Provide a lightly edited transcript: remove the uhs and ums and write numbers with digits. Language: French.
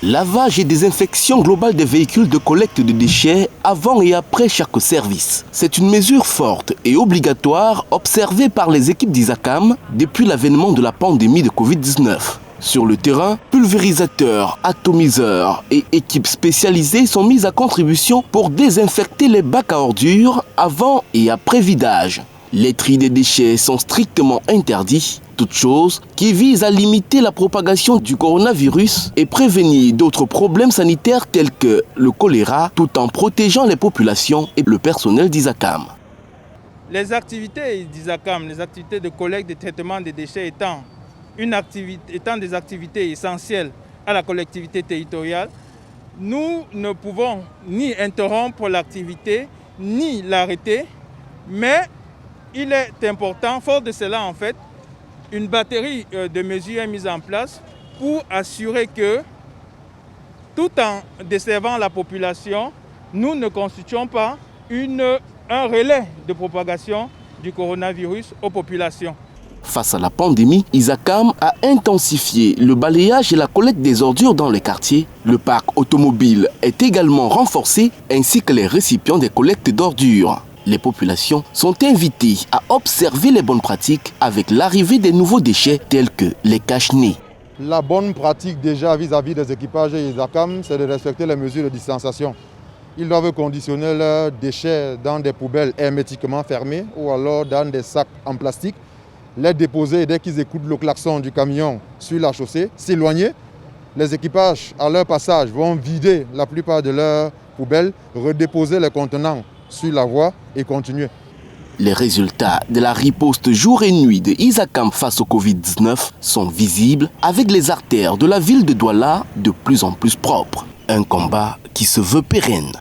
Lavage et désinfection globale des véhicules de collecte de déchets avant et après chaque service. C'est une mesure forte et obligatoire observée par les équipes d'Isacam depuis l'avènement de la pandémie de Covid-19. Sur le terrain, pulvérisateurs, atomiseurs et équipes spécialisées sont mises à contribution pour désinfecter les bacs à ordures avant et après vidage. Les tris des déchets sont strictement interdits, toute chose qui vise à limiter la propagation du coronavirus et prévenir d'autres problèmes sanitaires tels que le choléra, tout en protégeant les populations et le personnel d'Isacam. Les activités d'Isacam, les activités de collecte et de traitement des déchets étant des activités essentielles à la collectivité territoriale, nous ne pouvons ni interrompre l'activité, ni l'arrêter, mais il est important, fort de cela en fait, une batterie de mesures est mise en place pour assurer que, tout en desservant la population, nous ne constituons pas un relais de propagation du coronavirus aux populations. Face à la pandémie, Isacam a intensifié le balayage et la collecte des ordures dans les quartiers. Le parc automobile est également renforcé, ainsi que les récipients des collectes d'ordures. Les populations sont invitées à observer les bonnes pratiques avec l'arrivée des nouveaux déchets tels que les cache-nez. La bonne pratique déjà vis-à-vis des équipages Isacam, c'est de respecter les mesures de distanciation. Ils doivent conditionner leurs déchets dans des poubelles hermétiquement fermées ou alors dans des sacs en plastique, les déposer dès qu'ils écoutent le klaxon du camion sur la chaussée, s'éloigner. Les équipages, à leur passage, vont vider la plupart de leurs poubelles, redéposer les contenants sur la voie et continuer. Les résultats de la riposte jour et nuit de Isacam face au Covid-19 sont visibles avec les artères de la ville de Douala de plus en plus propres. Un combat qui se veut pérenne.